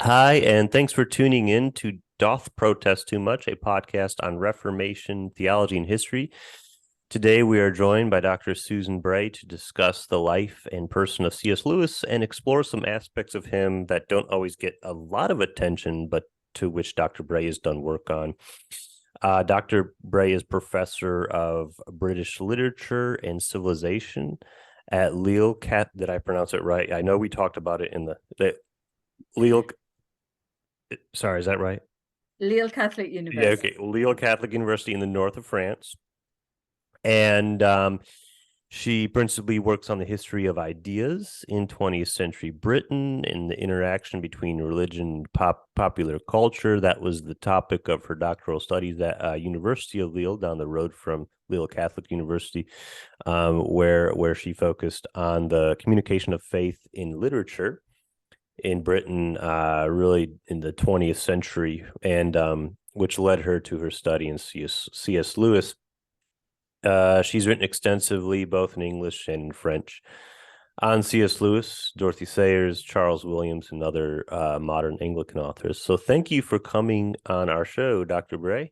Hi, and thanks for tuning in to Doth Protest Too Much, a podcast on Reformation theology and history. Today, we are joined by Dr. Suzanne Bray to discuss the life and person of C.S. Lewis and explore some aspects of him that don't always get a lot of attention, but to which Dr. Bray has done work on. Dr. Bray is professor of British literature and civilization at Lille Did I pronounce it right? I know we talked about it in the Lille. Sorry, is that right? Lille Catholic University. Yeah, okay. Lille Catholic University in the north of France. And she principally works on the history of ideas in 20th century Britain and the interaction between religion and popular culture. That was the topic of her doctoral studies at University of Lille, down the road from Lille Catholic University, where she focused on the communication of faith in literature in Britain, really in the 20th century, and which led her to her study in C.S. Lewis. She's written extensively, both in English and in French, on C.S. Lewis, Dorothy Sayers, Charles Williams, and other modern Anglican authors. So thank you for coming on our show, Dr. Bray.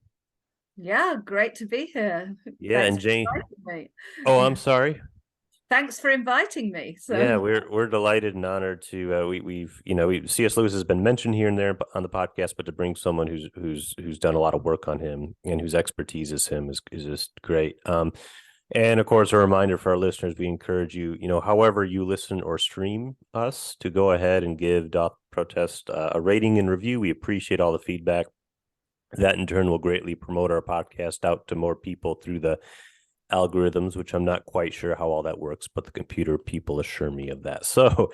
Yeah, great to be here. Yeah, Thanks and Jane. me. Oh, I'm sorry. Thanks for inviting me. So yeah, we're delighted and honored to we've C.S. Lewis has been mentioned here and there on the podcast, but to bring someone who's done a lot of work on him and whose expertise is just great. And of course, a reminder for our listeners: we encourage you, however you listen or stream us, to go ahead and give Doth Protest a rating and review. We appreciate all the feedback. That in turn will greatly promote our podcast out to more people through the algorithms, which I'm not quite sure how all that works, but the computer people assure me of that. So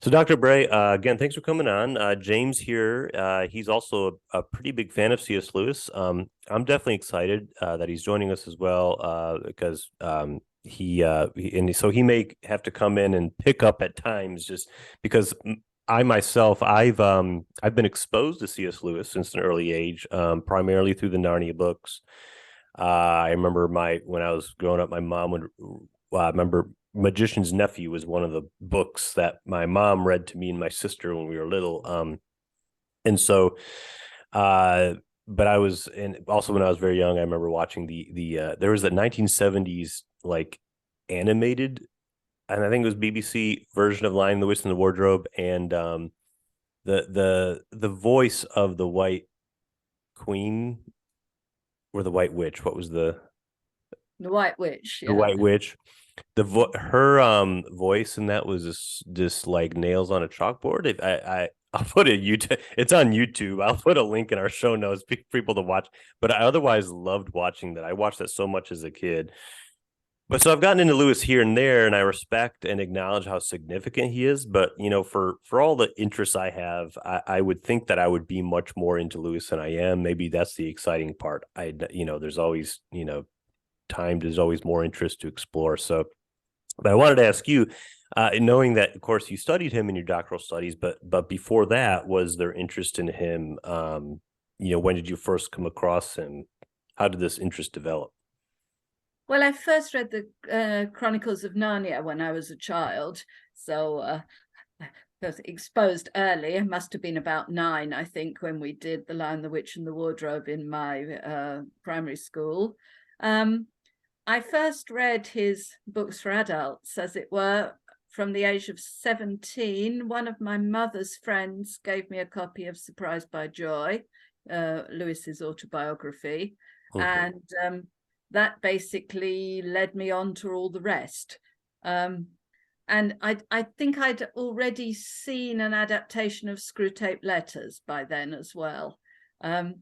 Dr. Bray, again, thanks for coming on. James here, he's also a pretty big fan of C.S. Lewis. I'm definitely excited that he's joining us as well, because he may have to come in and pick up at times, just because I myself, I've been exposed to C.S. Lewis since an early age, primarily through the Narnia books. I remember when I was growing up, my mom would. I remember Magician's Nephew was one of the books that my mom read to me and my sister when we were little. And so, but I was, and also when I was very young, I remember watching there was a 1970s like animated, and I think it was BBC version of Lion, the Witch, and the Wardrobe, and the voice of the White Queen. Or the White Witch. What was the White Witch? The White Witch. Her voice in that was just like nails on a chalkboard. I'll put a YouTube. It's on YouTube. I'll put a link in our show notes for people to watch. But I otherwise loved watching that. I watched that so much as a kid. But so I've gotten into Lewis here and there, and I respect and acknowledge how significant he is. But, for all the interests I have, I would think that I would be much more into Lewis than I am. Maybe that's the exciting part. There's always, there's always more interest to explore. So, but I wanted to ask you, knowing that, of course, you studied him in your doctoral studies, but before that, was there interest in him? When did you first come across him? How did this interest develop? Well, I first read the Chronicles of Narnia when I was a child, so I was exposed early. I must have been about 9, I think, when we did The Lion, the Witch, and the Wardrobe in my primary school. I first read his books for adults, as it were, from the age of 17. One of my mother's friends gave me a copy of Surprised by Joy, Lewis's autobiography, and that basically led me on to all the rest. And I think I'd already seen an adaptation of Screwtape Letters by then as well. So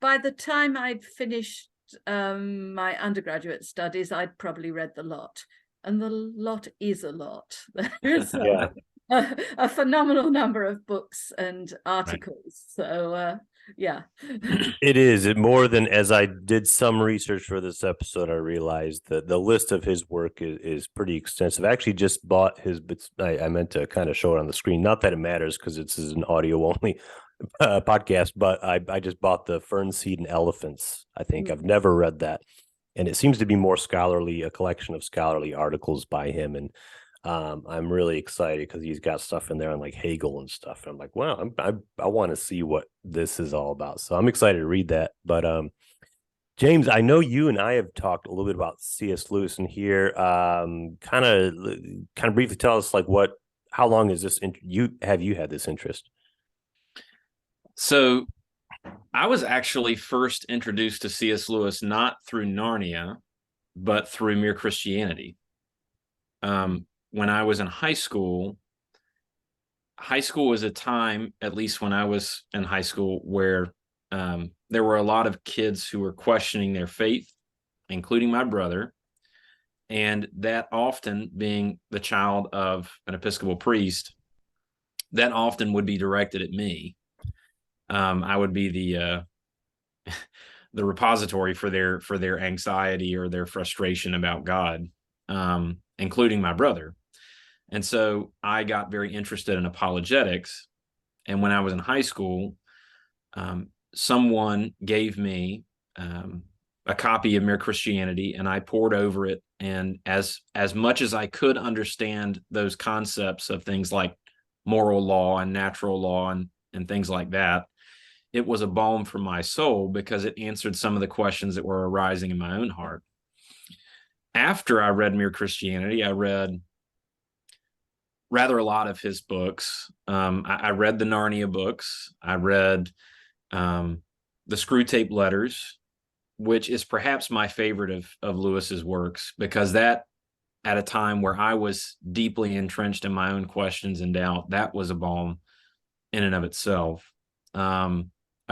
by the time I'd finished my undergraduate studies, I'd probably read the lot. And the lot is a lot. There's a phenomenal number of books and articles. Right. So, yeah. It is more than, as I did some research for this episode, I realized that the list of his work is pretty extensive. I actually just bought his, I meant to kind of show it on the screen. Not that it matters because it's an audio only podcast, but I just bought the Fern Seed and Elephants. I think I've never read that. And it seems to be more scholarly, a collection of scholarly articles by him. And I'm really excited because he's got stuff in there on like Hegel and stuff. And I'm like, wow, I want to see what this is all about. So I'm excited to read that. But James, I know you and I have talked a little bit about C.S. Lewis in here. Kind of briefly tell us like how long is this? You had this interest? So I was actually first introduced to C.S. Lewis not through Narnia, but through Mere Christianity. When I was in high school was a time, at least when I was in high school, where there were a lot of kids who were questioning their faith, including my brother. And that often, being the child of an Episcopal priest, that often would be directed at me. I would be the repository for their anxiety or their frustration about God, including my brother. And so I got very interested in apologetics. And when I was in high school, someone gave me a copy of Mere Christianity, and I pored over it. And as much as I could understand those concepts of things like moral law and natural law and things like that, it was a balm for my soul because it answered some of the questions that were arising in my own heart. After I read Mere Christianity, I read rather a lot of his books. I read the Narnia books. I read the Screwtape Letters, which is perhaps my favorite of Lewis's works, because that, at a time where I was deeply entrenched in my own questions and doubt, that was a balm in and of itself. A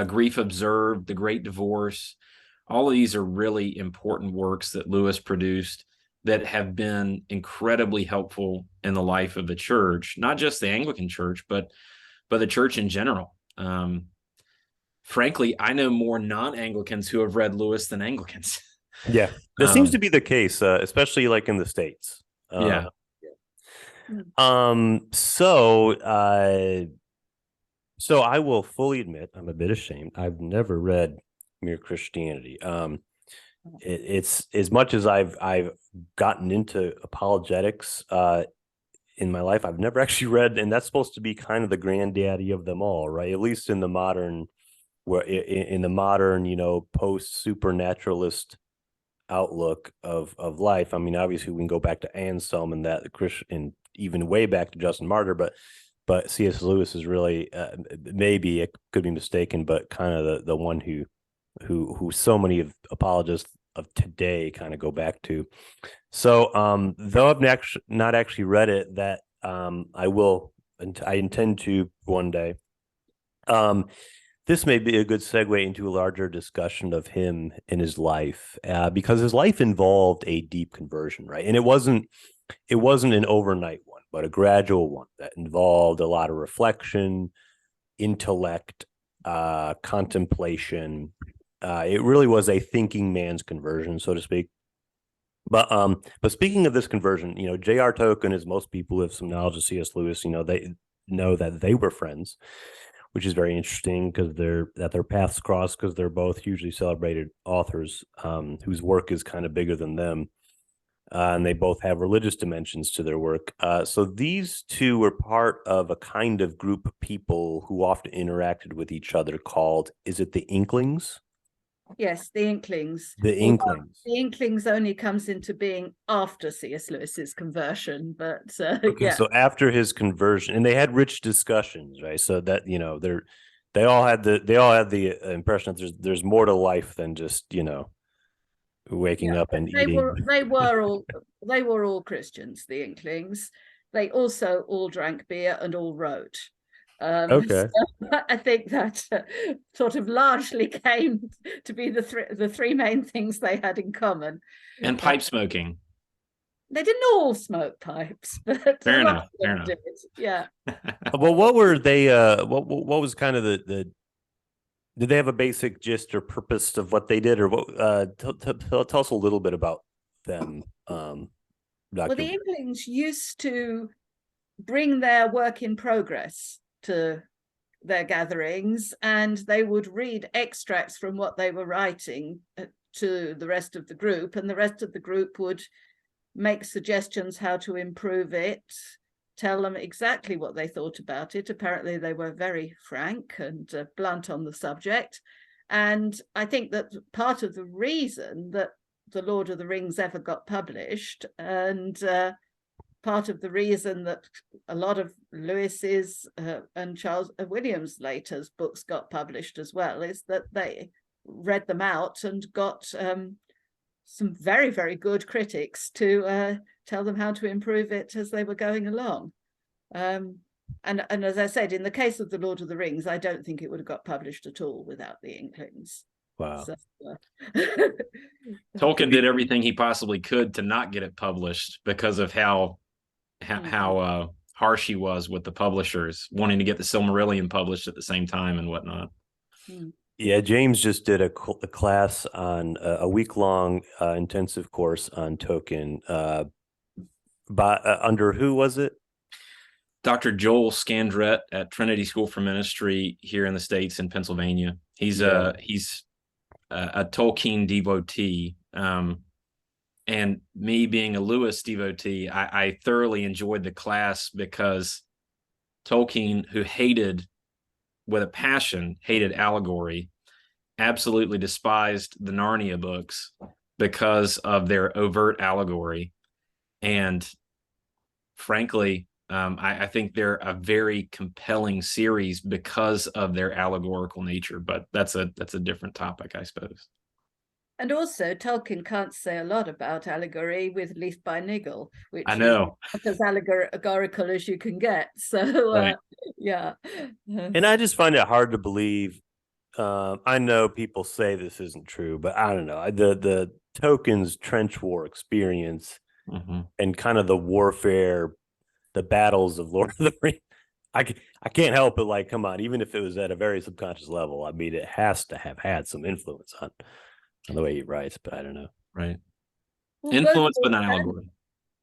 Grief Observed, The Great Divorce, all of these are really important works that Lewis produced that have been incredibly helpful in the life of the church, not just the Anglican church, but the church in general. Frankly, I know more non-Anglicans who have read Lewis than Anglicans. Yeah, that seems to be the case, especially like in the States. Yeah. So I will fully admit I'm a bit ashamed. I've never read Mere Christianity. It's as much as I've gotten into apologetics in my life, I've never actually read, and that's supposed to be kind of the granddaddy of them all, right? At least in the modern, post supernaturalist outlook of life. I mean, obviously we can go back to Anselm and that Christian, even way back to Justin Martyr, but C.S. Lewis is really maybe it could be mistaken, but kind of the one who so many of apologists of today kind of go back to. So though I've not actually read it, that I intend to one day. This may be a good segue into a larger discussion of him in his life, because his life involved a deep conversion, right? And it wasn't an overnight one, but a gradual one that involved a lot of reflection, intellect, contemplation. It really was a thinking man's conversion, so to speak. But speaking of this conversion, J.R. Tolkien, as most people who have some knowledge of C.S. Lewis, they know that they were friends, which is very interesting because their paths cross, because they're both hugely celebrated authors whose work is kind of bigger than them. And they both have religious dimensions to their work. So these two were part of a kind of group of people who often interacted with each other called, is it the Inklings? Yes, the Inklings. The Inklings. The Inklings only comes into being after C.S. Lewis's conversion, but Okay, yeah. so after his conversion, and they had rich discussions, right? So that they all had the impression that there's more to life than just waking up and eating. They were all Christians, the Inklings. They also all drank beer and all wrote. Okay. So I think that sort of largely came to be the three main things they had in common. And pipe smoking. They didn't all smoke pipes, but fair enough. did. Yeah. Well, what were they? What was kind of the? Did they have a basic gist or purpose of what they did, or what? Tell us a little bit about them. Well, the Inklings used to bring their work in progress to their gatherings, and they would read extracts from what they were writing to the rest of the group, and the rest of the group would make suggestions how to improve it, tell them exactly what they thought about it. Apparently they were very frank and blunt on the subject. And I think that part of the reason that The Lord of the Rings ever got published, and part of the reason that a lot of Lewis's and Charles Williams later's books got published as well, is that they read them out and got some very, very good critics to tell them how to improve it as they were going along. And as I said, in the case of The Lord of the Rings, I don't think it would have got published at all without the Inklings. Wow. So, Tolkien did everything he possibly could to not get it published because of how harsh he was with the publishers, wanting to get the Silmarillion published at the same time and whatnot. Yeah, James just did a class on a week-long intensive course on Tolkien. Under who was it? Dr. Joel Scandrett at Trinity School for Ministry here in the States in Pennsylvania. He's a Tolkien devotee. And me being a Lewis devotee, I thoroughly enjoyed the class because Tolkien, who hated allegory, absolutely despised the Narnia books because of their overt allegory. And frankly, I think they're a very compelling series because of their allegorical nature, but that's a different topic, I suppose. And also, Tolkien can't say a lot about allegory with Leaf by Niggle, which I know is as allegorical as you can get. So, right. Yeah. And I just find it hard to believe. I know people say this isn't true, but I don't know. The Tolkien's trench war experience and kind of the warfare, the battles of Lord of the Rings, I can't help but like, come on, even if it was at a very subconscious level, I mean, it has to have had some influence on the way he writes, but I don't know. Right. Well, influence, but not allegory.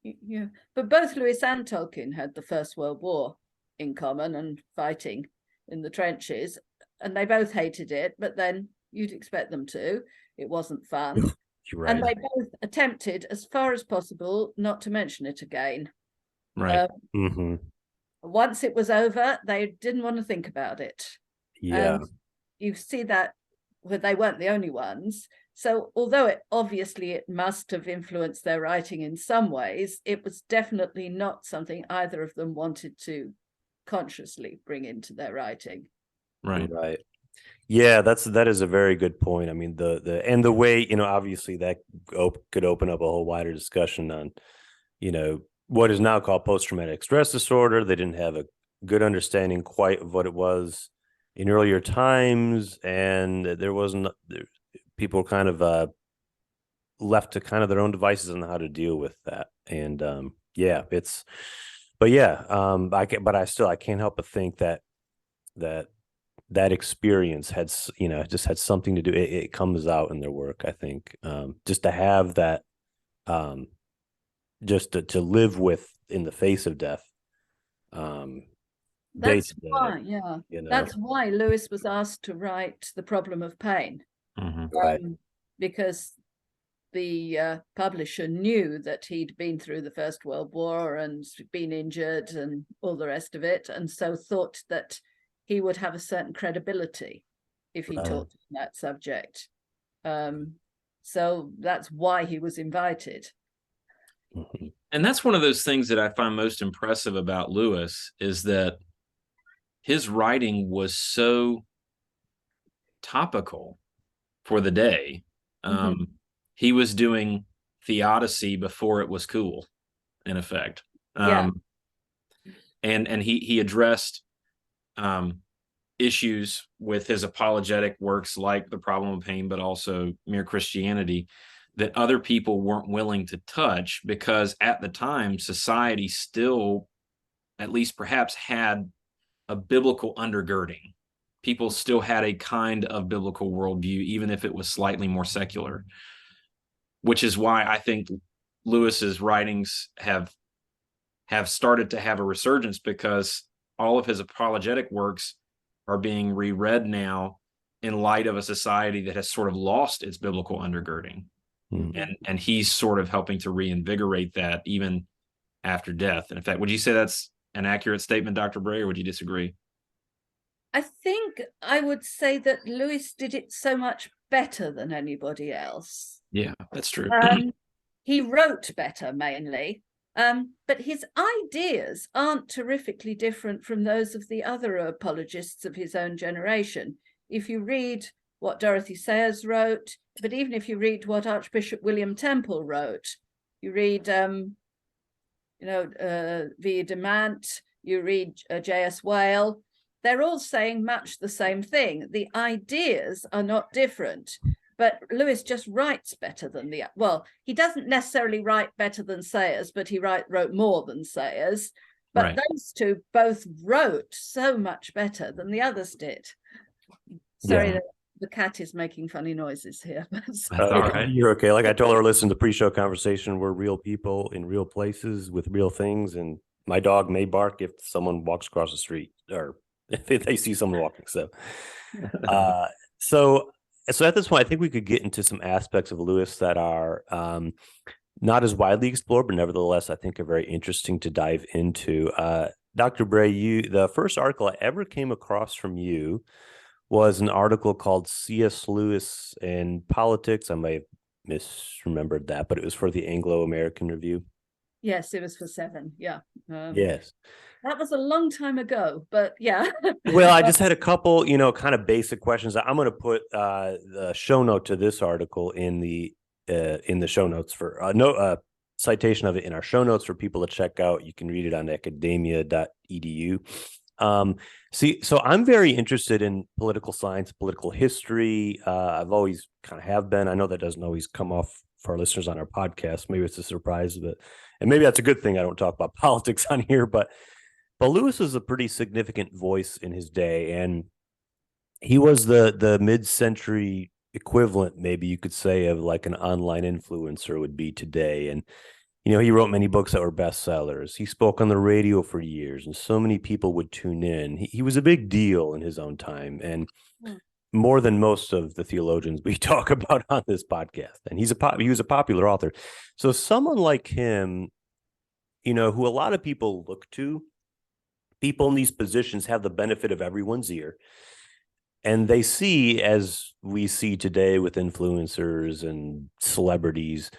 Yeah, but both Lewis and Tolkien had the First World War in common and fighting in the trenches, and they both hated it, but then you'd expect them to. It wasn't fun. You're right. And they both attempted, as far as possible, not to mention it again. Right. Once it was over, they didn't want to think about it. Yeah. And you see that they weren't the only ones. So although it must have influenced their writing in some ways, it was definitely not something either of them wanted to consciously bring into their writing. Right. Right. Yeah, that is a very good point. I mean, the way, obviously that could open up a whole wider discussion on, what is now called post-traumatic stress disorder. They didn't have a good understanding quite of what it was in earlier times, and there wasn't. People were kind of left to kind of their own devices on how to deal with that. And I can't help but think that experience had, just had something to do. It comes out in their work, I think, just to have that, just to live with in the face of death. That's why, that's why Lewis was asked to write The Problem of Pain. Right. Because the publisher knew that he'd been through the First World War and been injured and all the rest of it, and so thought that he would have a certain credibility if he talked on that subject. So that's why he was invited. And that's one of those things that I find most impressive about Lewis, is that his writing was so topical for the day. He was doing theodicy before it was cool, in effect. And he addressed issues with his apologetic works like The Problem of Pain, but also Mere Christianity, that other people weren't willing to touch, because at the time society still, at least perhaps, had a biblical undergirding. People still had a kind of biblical worldview, even if it was slightly more secular, which is why I think Lewis's writings have started to have a resurgence, because all of his apologetic works are being reread now in light of a society that has sort of lost its biblical undergirding. And he's sort of helping to reinvigorate that even after death. And in fact, would you say that's an accurate statement, Dr. Bray, or would you disagree? I think I would say that Lewis did it so much better than anybody else. Yeah, that's true. He wrote better mainly, but his ideas aren't terrifically different from those of the other apologists of his own generation. If you read what Dorothy Sayers wrote, but even if you read what Archbishop William Temple wrote, you read, V. Demant, you read J.S. Whale, they're all saying much the same thing. The ideas are not different, but Lewis just writes better than he doesn't necessarily write better than Sayers, but he wrote more than Sayers. But Right. Those two both wrote so much better than the others did. Sorry, the cat is making funny noises here. That's all right. You're okay. Like I told her, listen to the pre-show conversation. We're real people in real places with real things, and my dog may bark if someone walks across the street or if they see someone walking. So at this point, I think we could get into some aspects of Lewis that are not as widely explored, but nevertheless, I think are very interesting to dive into. Dr. Bray, the first article I ever came across from you was an article called C.S. Lewis and Politics. I may have misremembered that, but it was for the Anglo-American Review. Yes, it was for 7. Yeah. Yes. That was a long time ago, but yeah. Well, I just had a couple, kind of basic questions. I'm going to put the show note to this article in the show notes for citation of it in our show notes for people to check out. You can read it on academia.edu. So I'm very interested in political science, political history. I've always kind of have been. I know that doesn't always come off for our listeners on our podcast. Maybe it's a surprise, and maybe that's a good thing. I don't talk about politics on here, but Lewis is a pretty significant voice in his day, and he was the mid-century equivalent, maybe you could say, of like an online influencer would be today. And he wrote many books that were bestsellers. He spoke on the radio for years, and so many people would tune in. He was a big deal in his own time, and more than most of the theologians we talk about on this podcast. And he was a popular author. So someone like him, who a lot of people look to, people in these positions have the benefit of everyone's ear. And they see, as we see today with influencers and celebrities,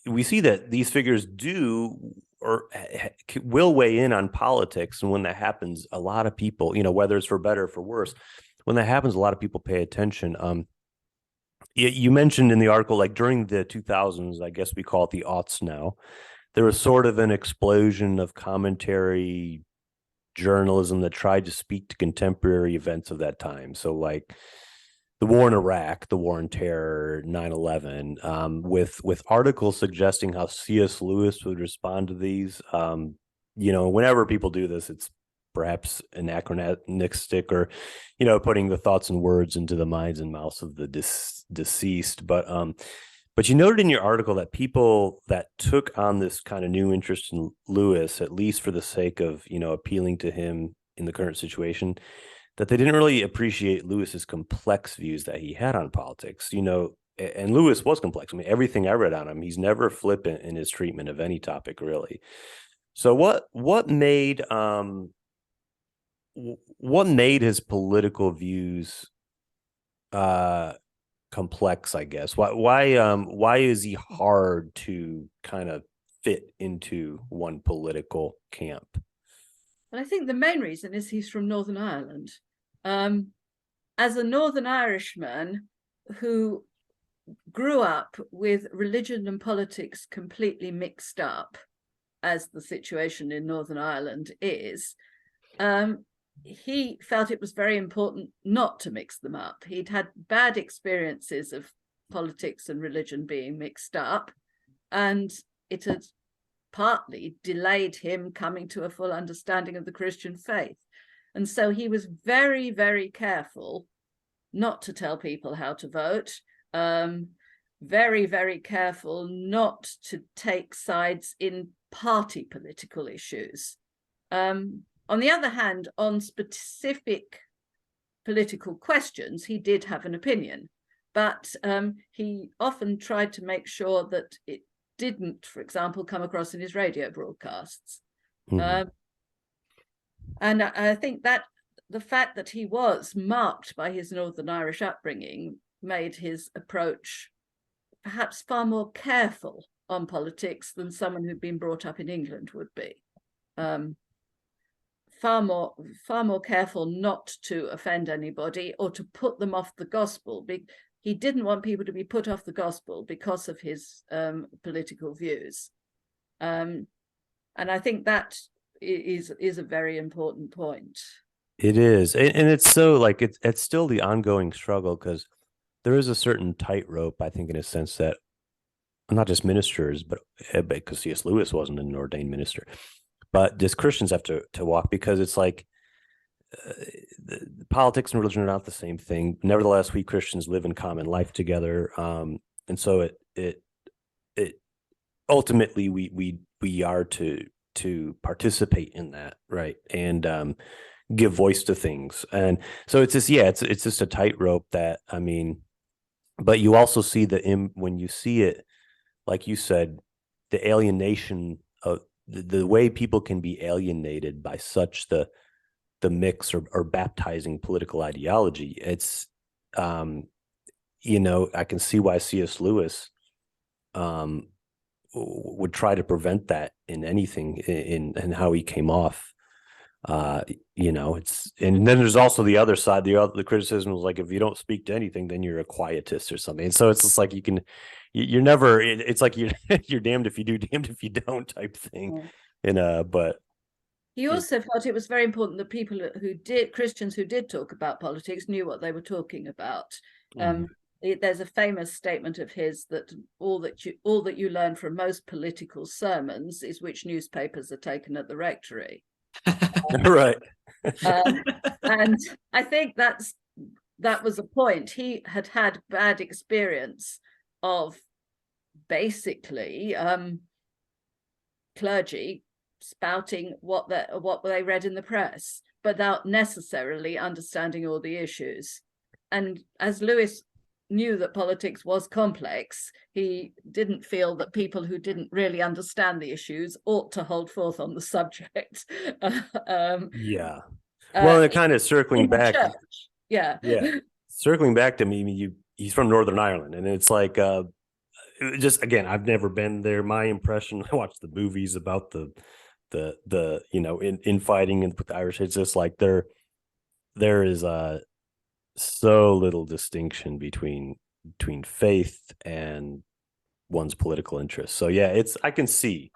we see that these figures do or will weigh in on politics. And when that happens, a lot of people, whether it's for better or for worse, when that happens, a lot of people pay attention. You mentioned in the article, like during the 2000s, I guess we call it the aughts now, there was sort of an explosion of commentary journalism that tried to speak to contemporary events of that time. So like the war in Iraq, the war on terror, 9/11, with articles suggesting how C.S. Lewis would respond to these. Whenever people do this, it's perhaps anachronistic or, putting the thoughts and words into the minds and mouths of the deceased. But you noted in your article that people that took on this kind of new interest in Lewis, at least for the sake of, appealing to him in the current situation, that they didn't really appreciate Lewis's complex views that he had on politics, and Lewis was complex. I mean, everything I read on him, he's never flippant in his treatment of any topic, really. So what made his political views complex, I guess? Why is he hard to kind of fit into one political camp? Well, I think the main reason is he's from Northern Ireland. As a Northern Irishman who grew up with religion and politics completely mixed up, as the situation in Northern Ireland is, he felt it was very important not to mix them up. He'd had bad experiences of politics and religion being mixed up, and it had partly delayed him coming to a full understanding of the Christian faith. And so he was very, very careful not to tell people how to vote, very, very careful not to take sides in party political issues. On the other hand, on specific political questions, he did have an opinion. but he often tried to make sure that it didn't, for example, come across in his radio broadcasts. Mm-hmm. And I think that the fact that he was marked by his Northern Irish upbringing made his approach perhaps far more careful on politics than someone who'd been brought up in England would be. Far more careful not to offend anybody or to put them off the gospel. He didn't want people to be put off the gospel because of his political views. And I think that is a very important point. It is. And it's so like, it's still the ongoing struggle, because there is a certain tightrope, I think, in a sense, that not just ministers, but because C.S. Lewis wasn't an ordained minister, but just Christians have to walk, because it's like the politics and religion are not the same thing. Nevertheless, we Christians live in common life together, and so it ultimately we are to participate in that, right, and give voice to things. And so it's just a tightrope that, I mean, but you also see when you see it, like you said, the alienation of the way people can be alienated by such the mix or baptizing political ideology. It's I can see why C.S. Lewis would try to prevent that in anything, in how he came off. It's, and then there's also the other side. The criticism was like, if you don't speak to anything, then you're a quietist or something. And so it's just like you're never. It's like you're damned if you do, damned if you don't type thing. Yeah. But he also felt it was very important that Christians who did talk about politics knew what they were talking about. There's a famous statement of his that all that you learn from most political sermons is which newspapers are taken at the rectory. Right. And I think that was a point. He had bad experience of basically clergy spouting what they read in the press, but without necessarily understanding all the issues. And as Lewis knew that politics was complex, he didn't feel that people who didn't really understand the issues ought to hold forth on the subject. Yeah. Well, they're kind of circling back. Yeah. Circling back to me, he's from Northern Ireland, and it's like, just again, I've never been there. My impression, I watched the movies about the infighting with the Irish. It's just like there is so little distinction between faith and one's political interests. So yeah, I can see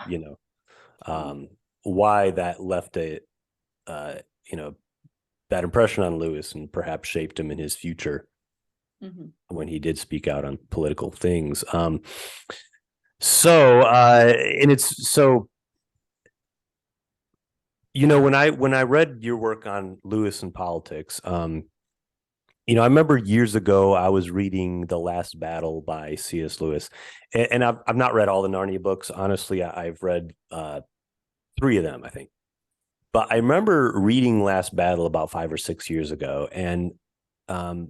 why that left a bad impression on Lewis, and perhaps shaped him in his future when he did speak out on political things. And it's so, when I read your work on Lewis and politics, I remember years ago I was reading The Last Battle by C.S. Lewis, and I've not read all the Narnia books. Honestly, I've read 3 of them, I think. But I remember reading Last Battle about 5 or 6 years ago, and you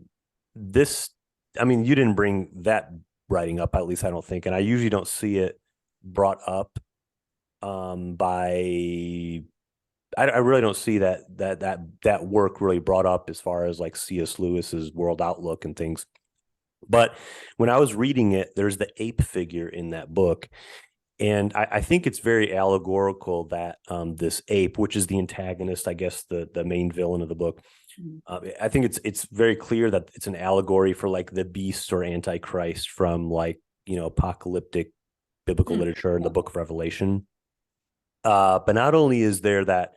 didn't bring that writing up, at least I don't think, and I usually don't see it brought up I really don't see that work really brought up as far as like C.S. Lewis's world outlook and things. But when I was reading it, there's the ape figure in that book. And I think it's very allegorical that this ape, which is the antagonist, I guess the main villain of the book, I think it's very clear that it's an allegory for like the beast or antichrist from like, apocalyptic biblical literature in the book of Revelation. But not only is there that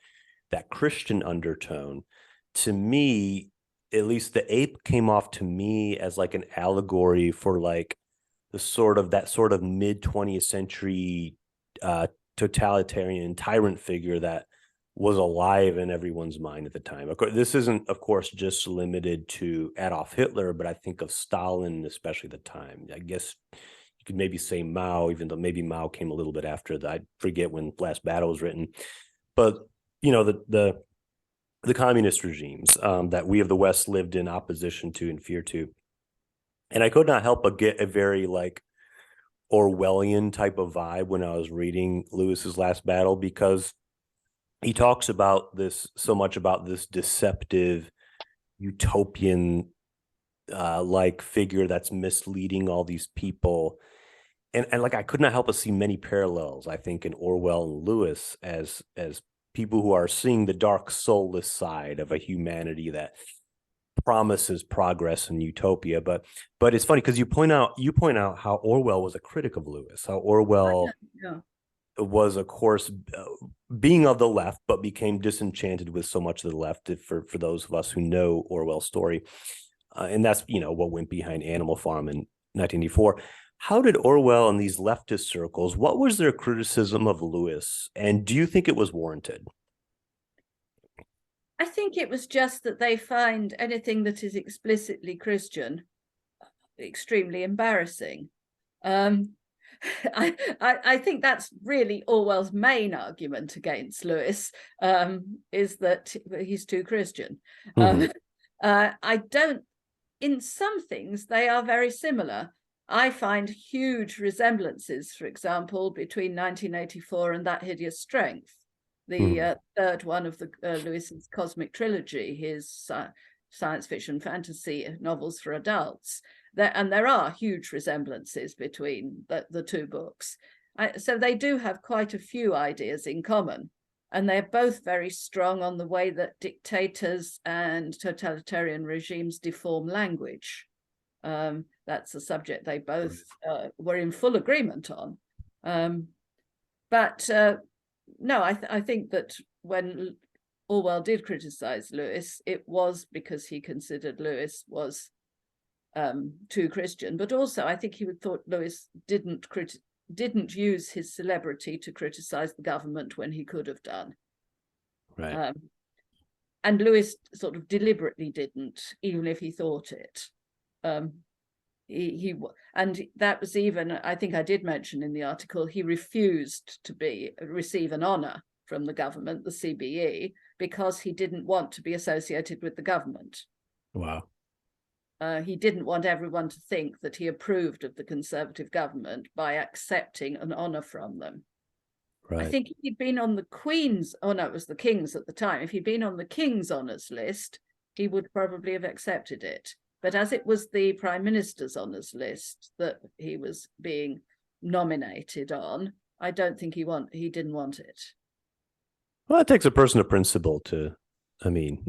Christian undertone, to me, at least the ape came off to me as like an allegory for like that sort of mid 20th century totalitarian tyrant figure that was alive in everyone's mind at the time. Of course, this isn't, of course, just limited to Adolf Hitler, but I think of Stalin, especially at the time. I guess you could maybe say Mao, even though maybe Mao came a little bit after that. I forget when Last Battle was written. But, the communist regimes that we of the West lived in opposition to and fear to. And I could not help but get a very like Orwellian type of vibe when I was reading Lewis's Last Battle, because he talks about this so much, about this deceptive utopian like figure that's misleading all these people. And like I could not help but see many parallels, I think, in Orwell and Lewis as people who are seeing the dark soulless side of a humanity that promises progress and utopia. But it's funny because you point out how Orwell was a critic of Lewis, how Orwell was, of course, being of the left, but became disenchanted with so much of the left, for those of us who know Orwell's story. And that's, what went behind Animal Farm in 1984. How did Orwell and these leftist circles, what was their criticism of Lewis? And do you think it was warranted? I think it was just that they find anything that is explicitly Christian extremely embarrassing. I think that's really Orwell's main argument against Lewis, is that he's too Christian. I don't, in some things, they are very similar. I find huge resemblances, for example, between 1984 and That Hideous Strength, the third one of the Lewis's cosmic trilogy, his science fiction fantasy novels for adults. There are huge resemblances between the two books. So they do have quite a few ideas in common. And they're both very strong on the way that dictators and totalitarian regimes deform language. That's a subject they both were in full agreement on. No, I think that when Orwell did criticize Lewis, it was because he considered Lewis was too Christian, but also I think he thought Lewis didn't use his celebrity to criticize the government when he could have done. Right. And Lewis sort of deliberately didn't, even if he thought it. And that was even, I think I did mention in the article, he refused to receive an honor from the government, the CBE, because he didn't want to be associated with the government. Wow. He didn't want everyone to think that he approved of the Conservative government by accepting an honor from them. Right. I think if he'd been on the Queen's, it was the King's at the time, if he'd been on the King's honours list, he would probably have accepted it. But as it was the Prime Minister's honours list that he was being nominated on, I don't think he didn't want it. Well, it takes a person of principle to turn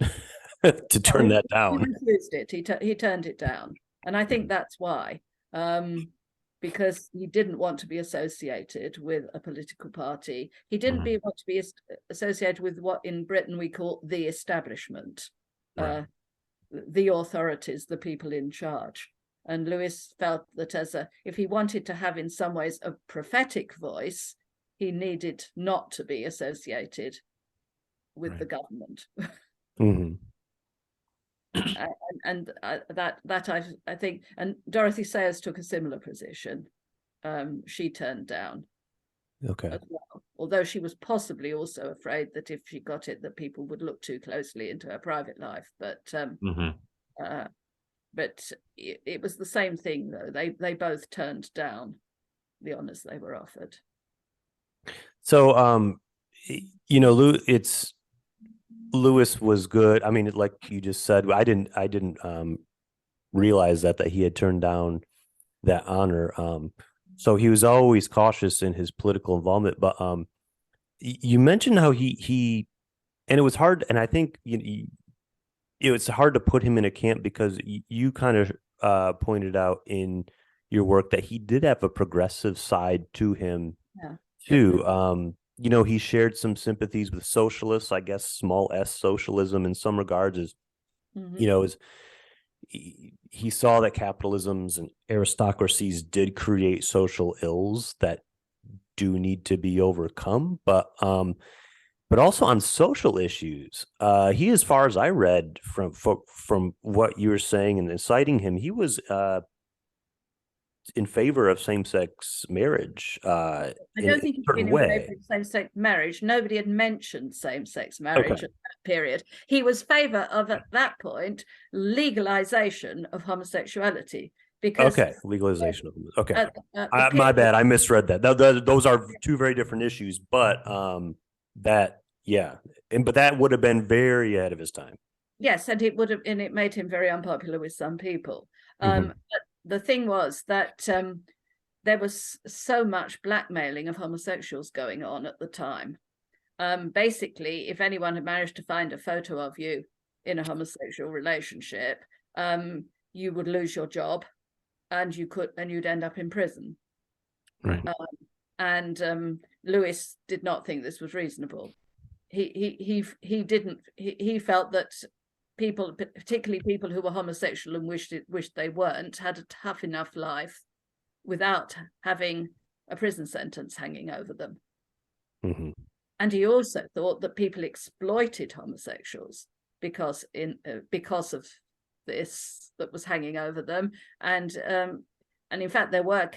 that down. He refused it. He turned it down. And I think that's why, because he didn't want to be associated with a political party. He didn't want to be associated with what in Britain we call the establishment. Right. The authorities, the people in charge. And Lewis felt that if he wanted to have in some ways a prophetic voice, he needed not to be associated with the government. I think, and Dorothy Sayers took a similar position. She turned down. Okay. As well, although she was possibly also afraid that if she got it, that people would look too closely into her private life. But it was the same thing, though. They both turned down the honors they were offered. So, Lewis was good. I mean, like you just said, I didn't realize that he had turned down that honor. So he was always cautious in his political involvement. But you mentioned how he and it was hard, and I think it's hard to put him in a camp because you kind of pointed out in your work that he did have a progressive side to him too. He shared some sympathies with socialists, I guess, small s socialism in some regards. He saw that capitalisms and aristocracies did create social ills that do need to be overcome, but also on social issues, he, as far as I read from what you were saying and citing him, he was in favor of same-sex marriage. I don't think he'd been in favor of same-sex marriage. Nobody had mentioned same-sex marriage at that period. He was favor of, at that point, legalization of homosexuality. because Okay, legalization of okay. the My period- bad, I misread that. Those are two very different issues, but that but that would have been very ahead of his time. Yes, and it made him very unpopular with some people. Mhm. But the thing was that there was so much blackmailing of homosexuals going on at the time. Basically, if anyone had managed to find a photo of you in a homosexual relationship, you would lose your job, and you'd end up in prison. Right. And Lewis did not think this was reasonable. He felt that people, particularly people who were homosexual and wished they weren't, had a tough enough life without having a prison sentence hanging over them. Mhm. And he also thought that people exploited homosexuals because of this that was hanging over them. And in fact, there were a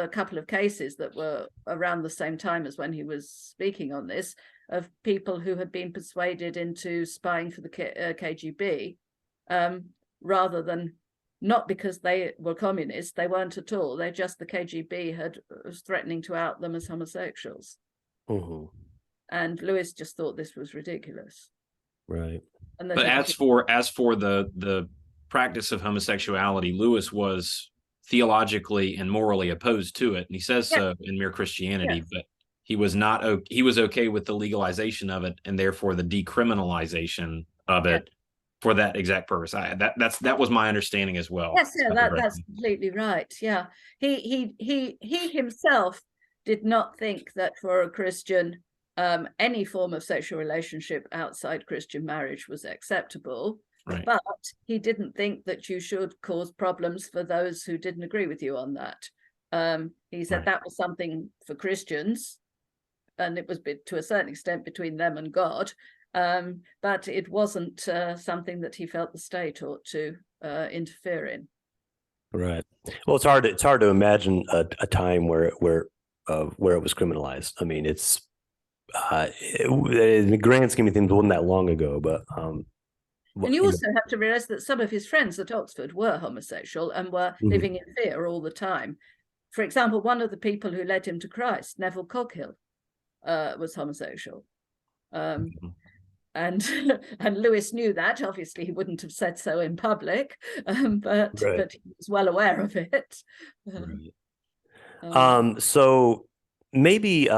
couple of cases that were around the same time as when he was speaking on this, of people who had been persuaded into spying for the KGB, rather than, not because they were communists, they weren't at all. The KGB was threatening to out them as homosexuals. Mhm. And Lewis just thought this was ridiculous. Right. And But as for the practice of homosexuality, Lewis was theologically and morally opposed to it, and he says so in Mere Christianity. Yes. But he was not. He was okay with the legalization of it, and therefore the decriminalization of it for that exact purpose. That was my understanding as well. Yes, that's completely right. Yeah, he himself did not think that for a Christian, any form of sexual relationship outside Christian marriage was acceptable. Right. But he didn't think that you should cause problems for those who didn't agree with you on that. He said that was something for Christians, and it was to a certain extent between them and God. But it wasn't something that he felt the state ought to interfere in. Right. Well, it's hard to imagine a time where it was criminalized. I mean, it's in the grand scheme of things, it wasn't that long ago, but and you also have to realize that some of his friends at Oxford were homosexual and were living in fear all the time. For example, one of the people who led him to Christ, Neville Coghill, was homosexual. And Lewis knew that. Obviously, he wouldn't have said so in public, but he was well aware of it. So maybe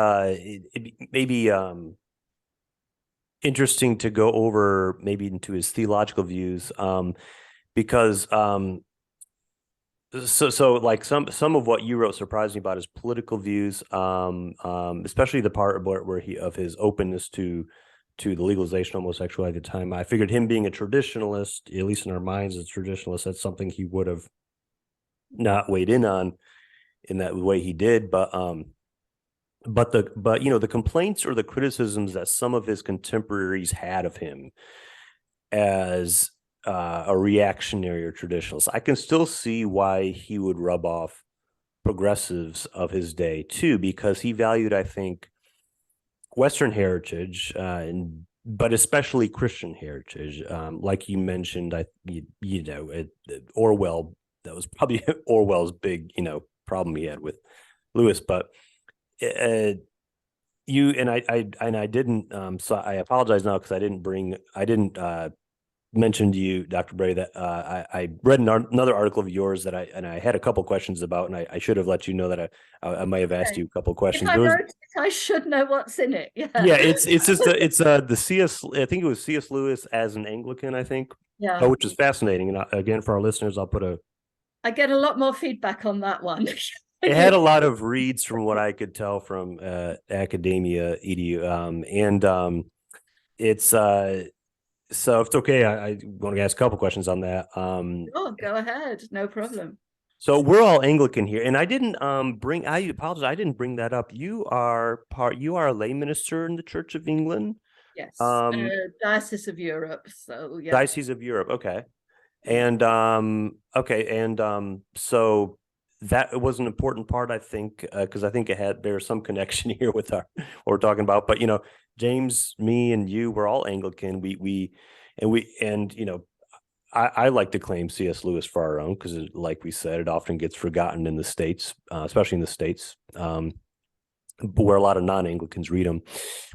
interesting to go over maybe into his theological views, because so like some of what you wrote surprised me about his political views, especially the part where he of his openness to the legalization of homosexuality at the time. I figured him being a traditionalist, at least in our minds as a traditionalist, that's something he would have not weighed in on in that way he did. But the complaints or the criticisms that some of his contemporaries had of him as a reactionary or traditionalist, I can still see why he would rub off progressives of his day too, because he valued, I think, Western heritage, but especially Christian heritage. Like you mentioned, Orwell, that was probably Orwell's big, problem he had with Lewis. But I didn't. So I apologize now because I didn't mention to you, Dr. Bray, that I read another article of yours that I had a couple questions about, and I should have let you know that I might have asked you a couple questions. If I wrote it, I should know what's in it. Yeah, it's just the C.S. I think it was C.S. Lewis as an Anglican, I think. Yeah, which is fascinating. And again, for our listeners, I get a lot more feedback on that one. It had a lot of reads from what I could tell from academia, edu, and it's so if it's okay, I want to ask a couple questions on that. Oh, go ahead, no problem. So we're all Anglican here, and I didn't I apologize, I didn't bring that up. You are a lay minister in the Church of England. Yes, Diocese of Europe. So yeah, Diocese of Europe. Okay, and so that was an important part, I think, because I think there's some connection here with what we're talking about. But James, me, and you, we're all Anglican. I like to claim C.S. Lewis for our own because, like we said, it often gets forgotten in the States, especially in the States, where a lot of non-Anglicans read him.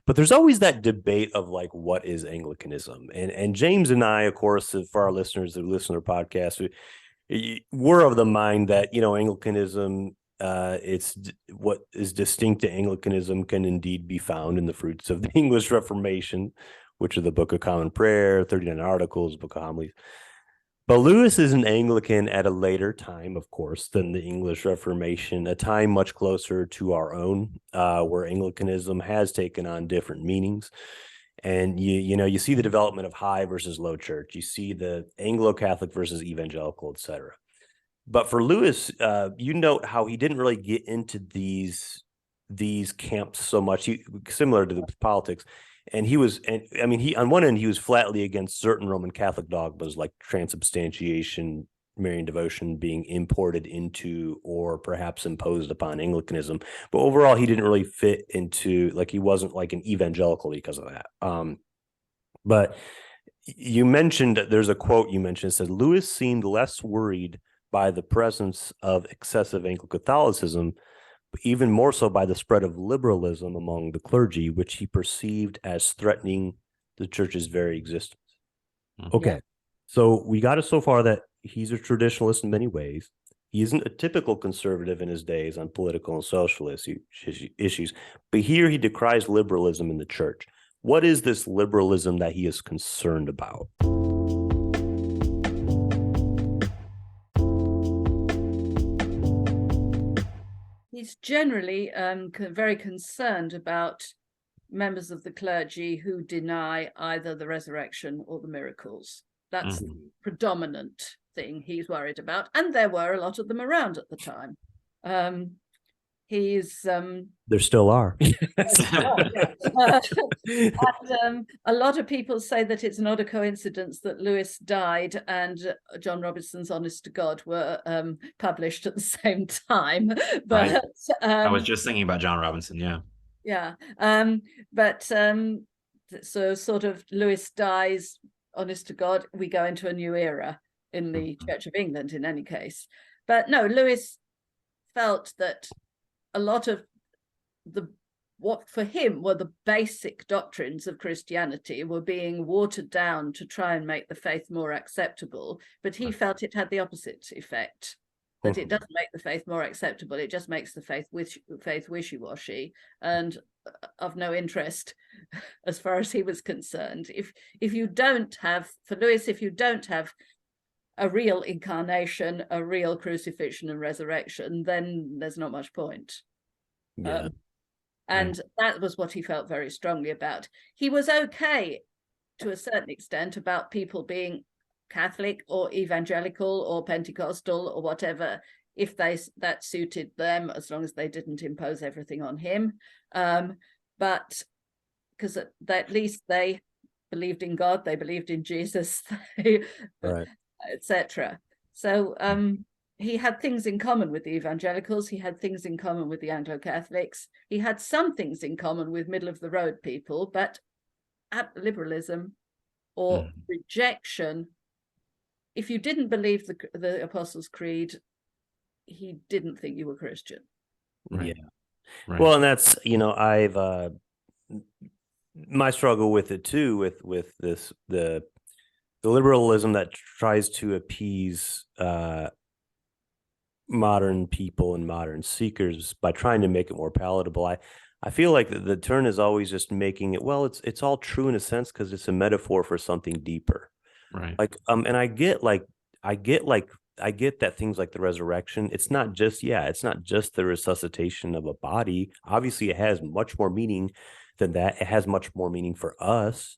But there's always that debate of like, what is Anglicanism? And James and I, of course, for our listeners who listen to our podcast, we're of the mind that, Anglicanism, it's what is distinct to Anglicanism can indeed be found in the fruits of the English Reformation, which are the Book of Common Prayer, 39 Articles, Book of Homilies. But Lewis is an Anglican at a later time, of course, than the English Reformation, a time much closer to our own, where Anglicanism has taken on different meanings. And you see the development of high versus low church. You see the Anglo-Catholic versus evangelical, et cetera. But for Lewis, you note how he didn't really get into these camps so much, similar to the politics. And he on one end, he was flatly against certain Roman Catholic dogmas like transubstantiation, Marian devotion being imported into or perhaps imposed upon Anglicanism. But overall, he didn't really fit into, like, he wasn't like an evangelical because of that. But you mentioned, there's a quote you mentioned, it said, Lewis seemed less worried by the presence of excessive Anglo-Catholicism, but even more so by the spread of liberalism among the clergy, which he perceived as threatening the church's very existence. Okay, so we got it so far that he's a traditionalist in many ways. He isn't a typical conservative in his days on political and social issues, but here he decries liberalism in the church. What is this liberalism that he is concerned about? He's generally very concerned about members of the clergy who deny either the resurrection or the miracles. That's the predominant thing he's worried about. And there were a lot of them around at the time. There still are. And a lot of people say that it's not a coincidence that Lewis died and John Robinson's Honest to God were published at the same time. But right. I was just thinking about John Robinson. So sort of Lewis dies, Honest to God, we go into a new era in the Church of England in any case. But no, Lewis felt that a lot of what for him were the basic doctrines of Christianity were being watered down to try and make the faith more acceptable, but he felt it had the opposite effect, that it doesn't make the faith more acceptable, it just makes the faith wishy-washy and of no interest as far as he was concerned. If you don't have, for Lewis, if you don't have a real incarnation, a real crucifixion and resurrection, then there's not much point. And that was what he felt very strongly about. He was okay to a certain extent about people being Catholic or evangelical or Pentecostal or whatever, if that suited them, as long as they didn't impose everything on him. But because at least they believed in God, they believed in Jesus, etc. So he had things in common with the evangelicals. He had things in common with the Anglo-Catholics. He had some things in common with middle-of-the-road people, but liberalism or rejection, if you didn't believe the Apostles' Creed, he didn't think you were Christian. Right. Well, and that's, I've my struggle with it too, with this the liberalism that tries to appease modern people and modern seekers by trying to make it more palatable. I feel like the turn is always just making it, well, it's all true in a sense because it's a metaphor for something deeper. Right. Like and I get that things like the resurrection, it's not just the resuscitation of a body. Obviously, it has much more meaning than that. It has much more meaning for us.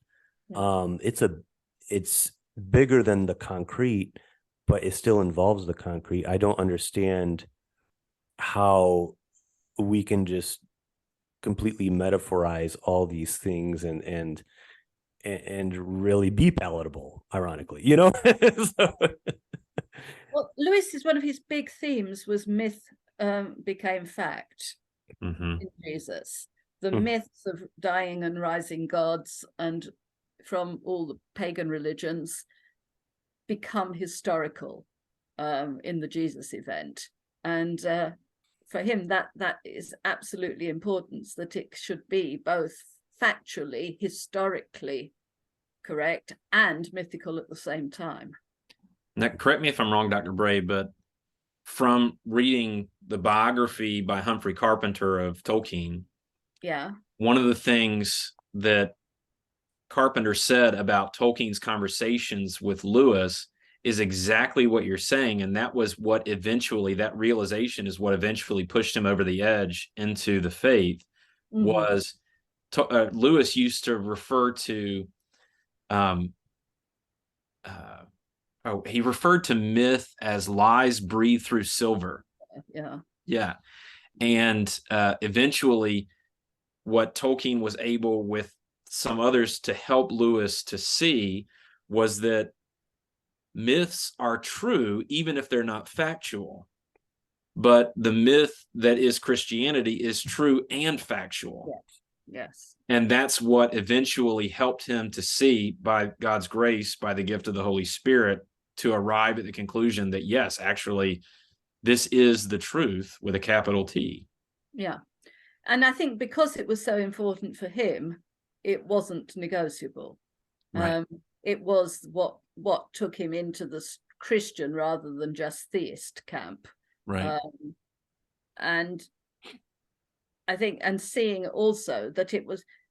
It's bigger than the concrete, but it still involves the concrete. I don't understand how we can just completely metaphorize all these things and really be palatable, ironically, So... Well, Lewis's one of his big themes was myth became fact in Jesus. The myths of dying and rising gods and from all the pagan religions become historical in the Jesus event. And for him, that is absolutely important, that it should be both factually, historically correct and mythical at the same time. Now, correct me if I'm wrong, Dr. Bray, but from reading the biography by Humphrey Carpenter of Tolkien, one of the things that Carpenter said about Tolkien's conversations with Lewis is exactly what you're saying. And that was what eventually, that realization is what eventually pushed him over the edge into the faith. Was Lewis used to refer to, he referred to myth as lies breathed through silver. Yeah. And eventually what Tolkien was able with some others to help Lewis to see was that myths are true even if they're not factual, but the myth that is Christianity is true and factual. Yes. And that's what eventually helped him to see, by God's grace, by the gift of the Holy Spirit, to arrive at the conclusion that yes, actually this is the truth with a capital T. Yeah. And I think because it was so important for him, it wasn't negotiable. Right. It was what took him into the Christian rather than just theist camp. Right. And I think, and seeing also that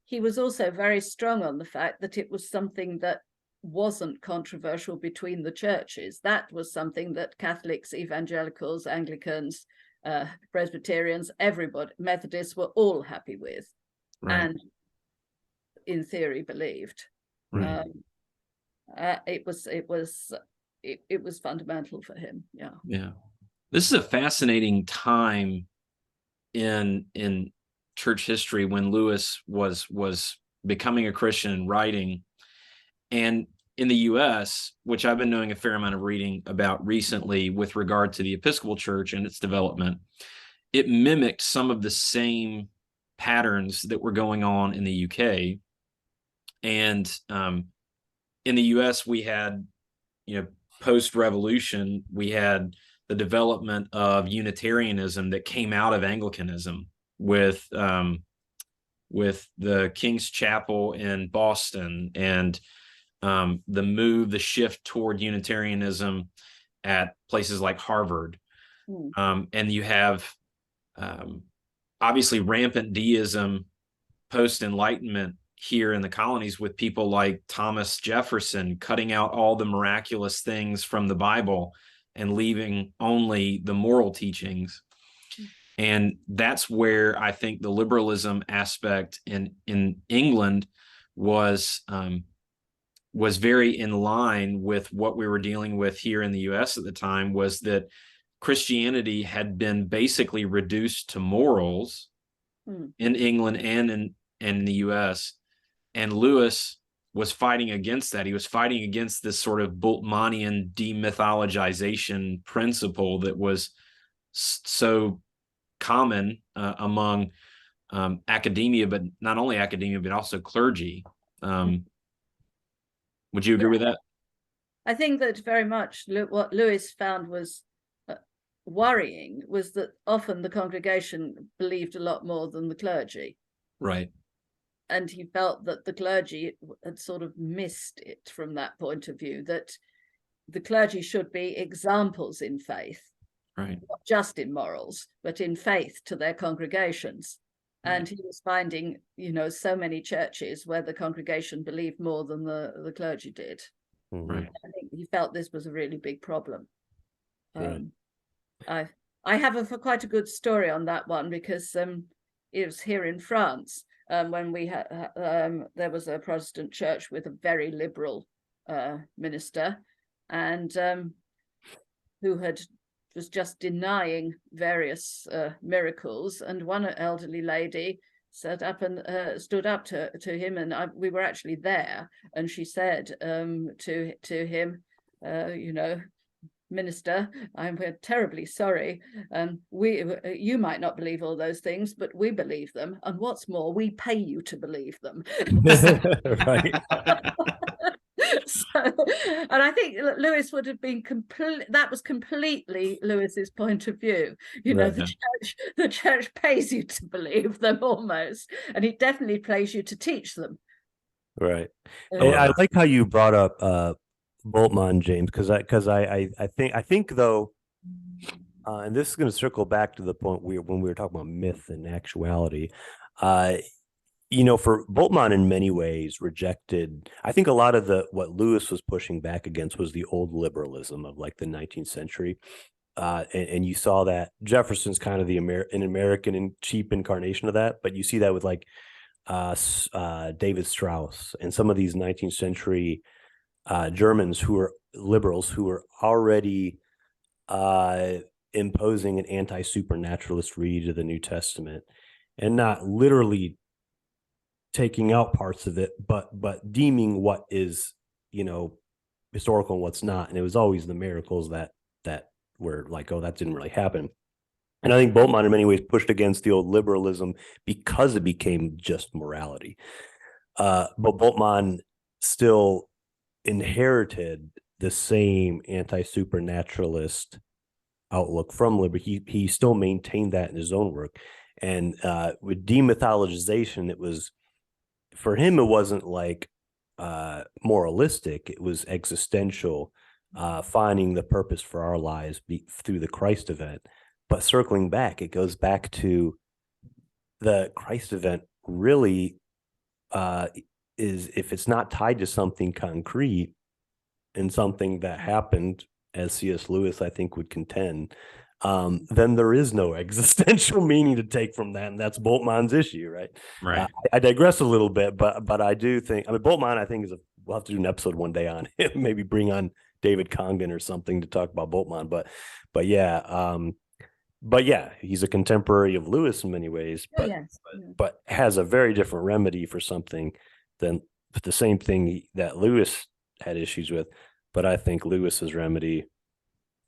he was also very strong on the fact that it was something that wasn't controversial between the churches. That was something that Catholics, evangelicals, Anglicans, Presbyterians, everybody, Methodists were all happy with, and in theory believed. Right. It was fundamental for him. Yeah. This is a fascinating time in church history when Lewis was becoming a Christian and writing. And in the US, which I've been doing a fair amount of reading about recently with regard to the Episcopal Church and its development, it mimicked some of the same patterns that were going on in the UK. And in the US, we had, post-revolution, we had the development of Unitarianism that came out of Anglicanism with the King's Chapel in Boston, and the shift toward Unitarianism at places like Harvard. And you have obviously rampant deism post-Enlightenment here in the colonies with people like Thomas Jefferson cutting out all the miraculous things from the Bible and leaving only the moral teachings. And that's where I think the liberalism aspect in England was very in line with what we were dealing with here in the US at the time, was that Christianity had been basically reduced to morals in England and in the US. And Lewis was fighting against that. He was fighting against this sort of Bultmannian demythologization principle that was so common among academia, but not only academia, but also clergy. Would you agree with that? I think that very much what Lewis found was worrying was that often the congregation believed a lot more than the clergy. Right. And he felt that the clergy had sort of missed it from that point of view, that the clergy should be examples in faith, right, not just in morals, but in faith to their congregations. Right. And he was finding, so many churches where the congregation believed more than the clergy did. Right. I think he felt this was a really big problem. Right. I have quite a good story on that one, because it was here in France. When we had, there was a Protestant church with a very liberal minister, and who was just denying various miracles. And one elderly lady stood up to him, and we were actually there. And she said to him, Minister, we're terribly sorry. You might not believe all those things, but we believe them. And what's more, we pay you to believe them. Right. So, and I think Lewis would have been that was completely Lewis's point of view. You know, Right. the church pays you to believe them almost, and it definitely pays you to teach them. Right. And I like how you brought up Bultmann, James, because I think though, and this is going to circle back to the point when we were talking about myth and actuality. For Bultmann, in many ways, rejected. I think a lot of what Lewis was pushing back against was the old liberalism of like the 19th century. And you saw that Jefferson's kind of an American and cheap incarnation of that, but you see that with like David Strauss and some of these 19th century Germans who were liberals who were already imposing an anti-supernaturalist read of the New Testament and not literally taking out parts of it, but deeming what is, historical and what's not. And it was always the miracles that were like, oh, that didn't really happen. And I think Bultmann in many ways pushed against the old liberalism because it became just morality. But Bultmann still inherited the same anti-supernaturalist outlook from liberty. He still maintained that in his own work. And with demythologization, it was, for him, it wasn't like moralistic. It was existential, finding the purpose for our lives through the Christ event. But circling back, it goes back to the Christ event really is, if it's not tied to something concrete and something that happened, as C.S. Lewis, I think, would contend, then there is no existential meaning to take from that. And that's Bultmann's issue, right? Right. I digress a little bit, but I do think, Bultmann, I think, we'll have to do an episode one day on it, maybe bring on David Congdon or something to talk about Bultmann. But yeah, he's a contemporary of Lewis in many ways, but has a very different remedy for something than the same thing that Lewis had issues with. But I think Lewis's remedy,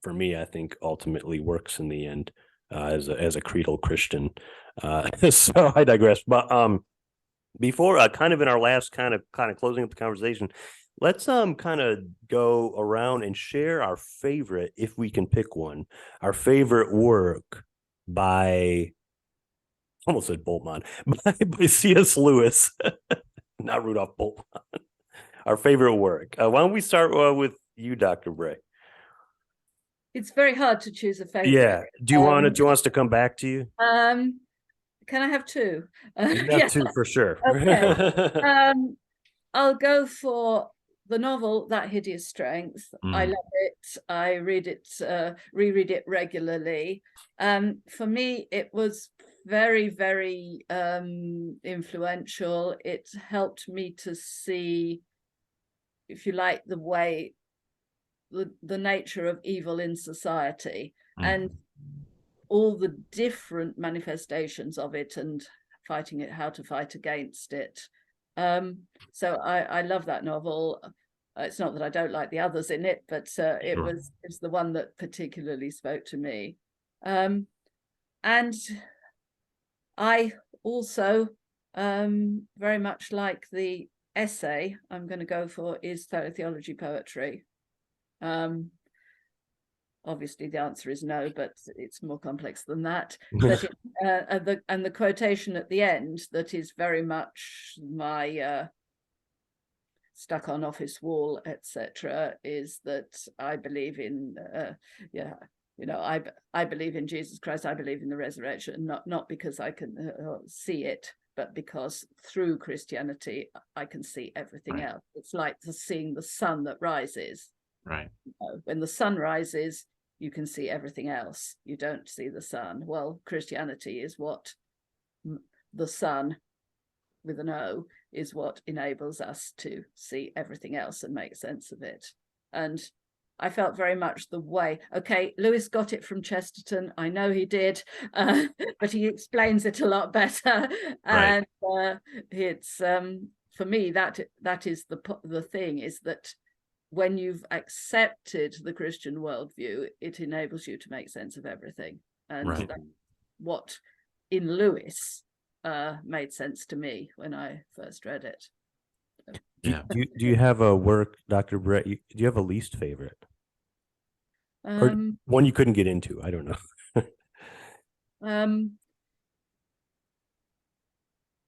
for me, I think ultimately works in the end as a creedal Christian. So I digress. But before kind of in our last kind of closing up the conversation, let's kind of go around and share our favorite, if we can pick one, our favorite work by, almost said Bultmann, by C.S. Lewis, not Rudolph Bultmann. Our favorite work. Why don't we start with you, Dr. Bray? It's very hard to choose a favorite. Yeah. Do you want us to come back to you? Can I have two? You have two for sure. Okay. I'll go for the novel That Hideous Strength. I love it. I read it, reread it regularly. For me, it was very, very influential. It helped me to see, if you like, the way, the nature of evil in society and all the different manifestations of it and fighting it, how to fight against it. So I love that novel. It's not that I don't like the others in it, but it's the one that particularly spoke to me. And I also very much like the essay I'm going to go for is Theology poetry. Obviously the answer is no, but it's more complex than that. But the quotation at the end that is very much my stuck on office wall, etc., is that I believe in I believe in Jesus Christ. I believe in the resurrection, not because I can see it, but because through Christianity I can see everything else. It's like seeing the sun that rises. Right. When the sun rises, you can see everything else. You don't see the sun. Well, Christianity is what the sun, with an O, is what enables us to see everything else and make sense of it. And I felt very much the way, okay, Lewis got it from Chesterton. I know he did, but he explains it a lot better. Right. And it's, for me, that is the thing, is that when you've accepted the Christian worldview, it enables you to make sense of everything. And that's what in Lewis made sense to me when I first read it. Yeah. Do you have a work, Dr. Brett? Do you have a least favorite, or one you couldn't get into? I don't know.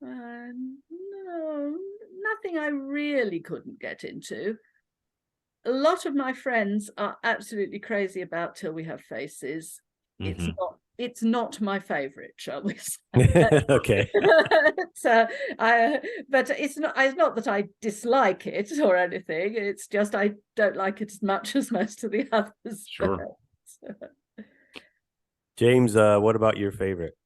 No, nothing I really couldn't get into. A lot of my friends are absolutely crazy about Till We Have Faces. Mm-hmm. It's not my favorite, shall we say. Okay. So but it's not that I dislike it or anything. It's just I don't like it as much as most of the others. Sure. James, what about your favorite?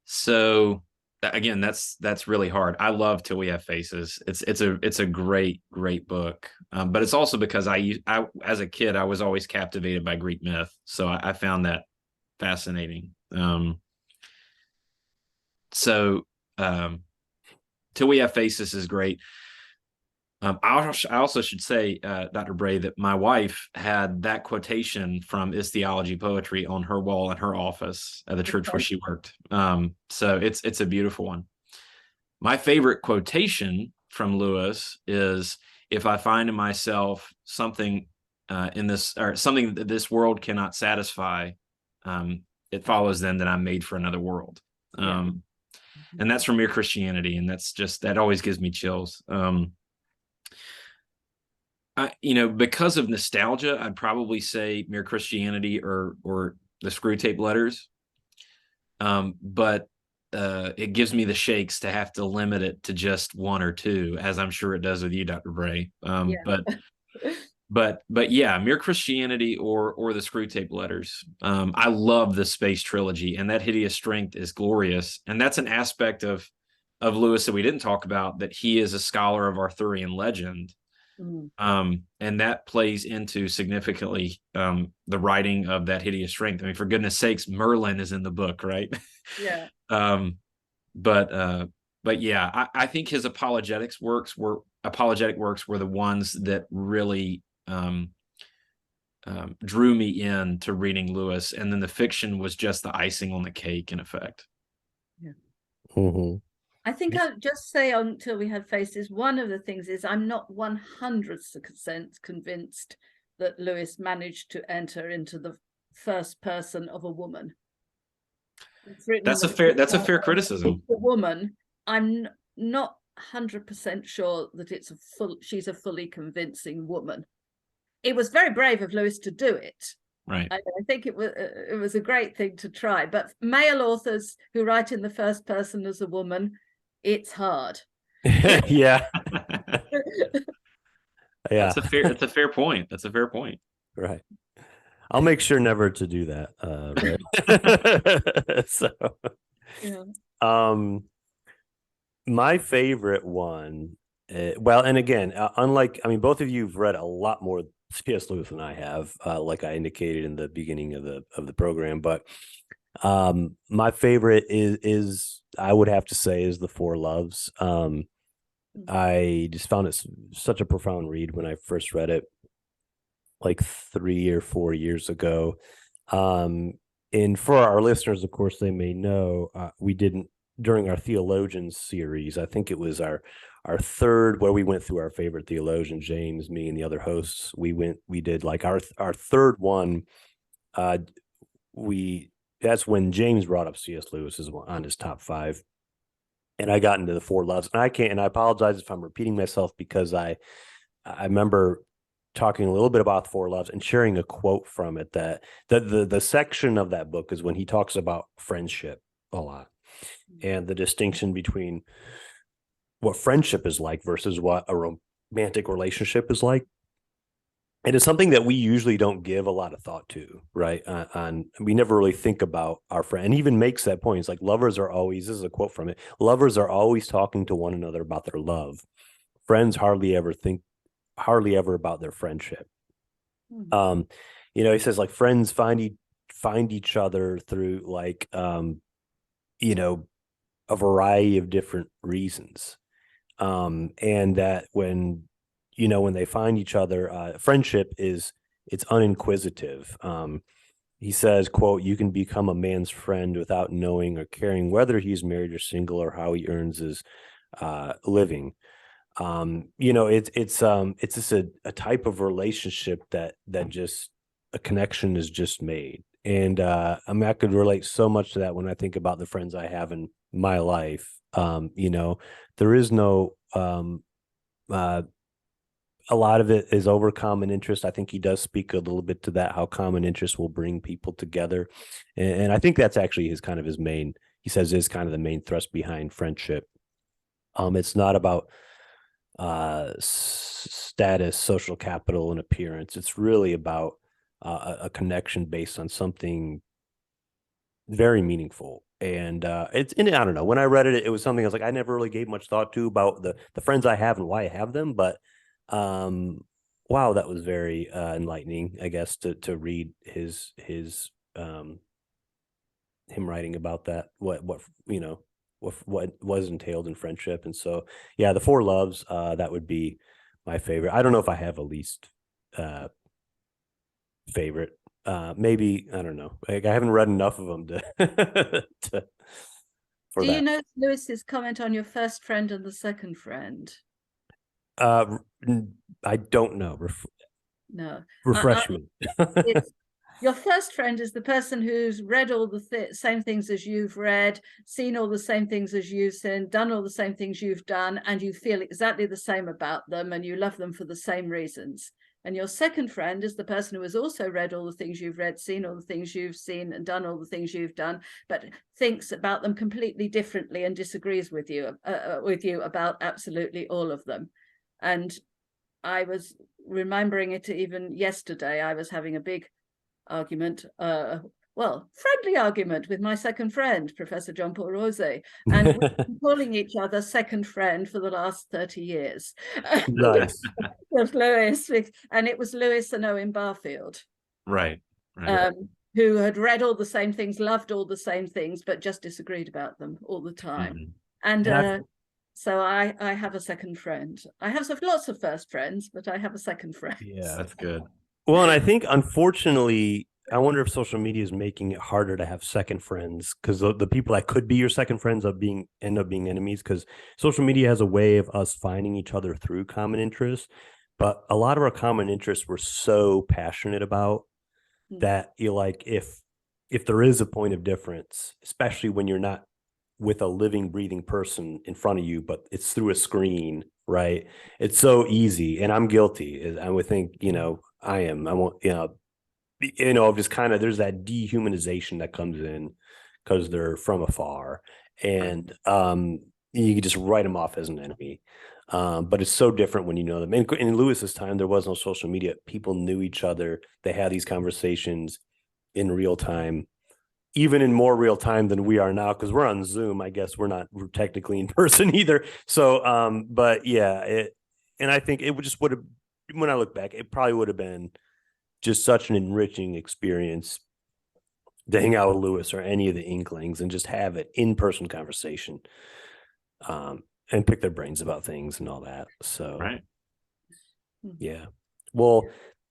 So again, that's really hard. I love Till We Have Faces. It's a great book, but it's also because I as a kid I was always captivated by Greek myth, so I found that fascinating. Till We Have Faces is great. I also should say, Dr. Bray, that my wife had that quotation from Is Theology Poetry on her wall in her office at the church where she worked. So it's a beautiful one. My favorite quotation from Lewis is, if I find in myself something in this, or something that this world cannot satisfy, it follows then that I'm made for another world. And that's from Mere Christianity. And that always gives me chills. Because of nostalgia, I'd probably say Mere Christianity or the Screw Tape Letters. But it gives me the shakes to have to limit it to just one or two, as I'm sure it does with you, Dr. Bray. But yeah, Mere Christianity or the Screw Tape Letters. I love the Space Trilogy, and That Hideous Strength is glorious. And that's an aspect of Lewis that we didn't talk about, that he is a scholar of Arthurian legend. And that plays into significantly the writing of That Hideous Strength. I mean, for goodness sakes, Merlin is in the book, right? Yeah. But yeah, I think his apologetic works were the ones that really drew me in to reading Lewis, and then the fiction was just the icing on the cake, in effect. Yeah. Mm-hmm. I think I'll just say Until We Have Faces, one of the things is I'm not 100% convinced that Lewis managed to enter into the first person of a woman. That's a fair criticism. A woman. I'm not 100% sure that she's a fully convincing woman. It was very brave of Lewis to do it. Right. I think it was a great thing to try. But male authors who write in the first person as a woman, it's hard. Yeah. Yeah. That's a fair point. That's a fair point. Right. I'll make sure never to do that. Right. So, yeah. My favorite one, and again, unlike, both of you've read a lot more C.S. Lewis than I have, like I indicated in the beginning of the program, but my favorite is I would have to say is The Four Loves. I just found it such a profound read when I first read it, like 3 or 4 years ago. And for our listeners, of course, they may know, we didn't, during our theologians series, I think it was our third, where we went through our favorite theologian, James, me, and the other hosts. We did like our third one. That's when James brought up C.S. Lewis on his top 5, and I got into The Four Loves. And I apologize if I'm repeating myself, because I remember talking a little bit about The Four Loves and sharing a quote from it, that the section of that book is when he talks about friendship a lot, and the distinction between what friendship is like versus what a romantic relationship is like. And it's something that we usually don't give a lot of thought to, right? We never really think about our friend, and even makes that point. It's like, lovers are always, this is a quote from it, lovers are always talking to one another about their love. Friends hardly ever about their friendship. He says, like, friends find each other through, like, a variety of different reasons. And that when they find each other, friendship it's uninquisitive. He says, quote, "You can become a man's friend without knowing or caring whether he's married or single or how he earns his living. It's just a type of relationship that just a connection is just made. And I could relate so much to that when I think about the friends I have in my life. There is no a lot of it is over common interest. I think he does speak a little bit to that, how common interest will bring people together. And I think that's actually his main, he says, is kind of the main thrust behind friendship. It's not about status, social capital, and appearance. It's really about a connection based on something very meaningful. And I don't know, when I read it, it was something I was like, I never really gave much thought to about the friends I have and why I have them. But wow, that was very enlightening, I guess, to read him writing about that, what was entailed in friendship. And so, yeah, the four loves, that would be my favorite. I don't know if I have a least favorite. Maybe, I don't know. Like, I haven't read enough of them to for Do that. you know Lewis's comment on your first friend and the second friend? I don't know. No. Refresh me. Your first friend is the person who's read all the same things as you've read, seen all the same things as you've seen, done all the same things you've done, and you feel exactly the same about them, and you love them for the same reasons. And your second friend is the person who has also read all the things you've read, seen all the things you've seen, and done all the things you've done, but thinks about them completely differently and disagrees with you about absolutely all of them. And I was remembering it even yesterday. I was having a big argument, friendly argument with my second friend, Professor John Paul Rose, and we've been calling each other second friend for the last 30 years. Nice. With Lewis, and it was Lewis and Owen Barfield. Right. Who had read all the same things, loved all the same things, but just disagreed about them all the time. Mm-hmm. And so I have a second friend. I have lots of first friends, but I have a second friend. Yeah, that's good. Well, and I think, unfortunately, I wonder if social media is making it harder to have second friends, because the people that could be your second friends end up being enemies, because social media has a way of us finding each other through common interests. But a lot of our common interests we're so passionate about that you're like, if there is a point of difference, especially when you're not with a living, breathing person in front of you, but it's through a screen, right? It's so easy, and I'm guilty. I would think, I won't, just kind of, there's that dehumanization that comes in because they're from afar, and you can just write them off as an enemy. But it's so different when you know them. In Lewis's time, there was no social media. People knew each other. They had these conversations in real time, even in more real time than we are now, because we're on Zoom. I guess we're technically in person either. So, but yeah, and I think it would have, when I look back, it probably would have been just such an enriching experience to hang out with Lewis or any of the Inklings and just have an in-person conversation, and pick their brains about things and all that. So, right. Yeah. Well,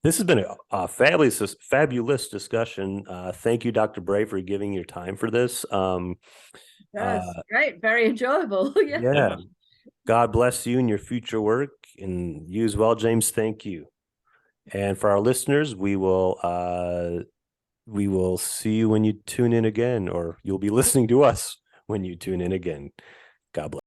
this has been a fabulous discussion. Thank you, Dr. Bray, for giving your time for this. Great. Very enjoyable. Yeah. God bless you in your future work, and you as well, James. Thank you. And for our listeners, we will see you when you tune in again, or you'll be listening to us when you tune in again. God bless.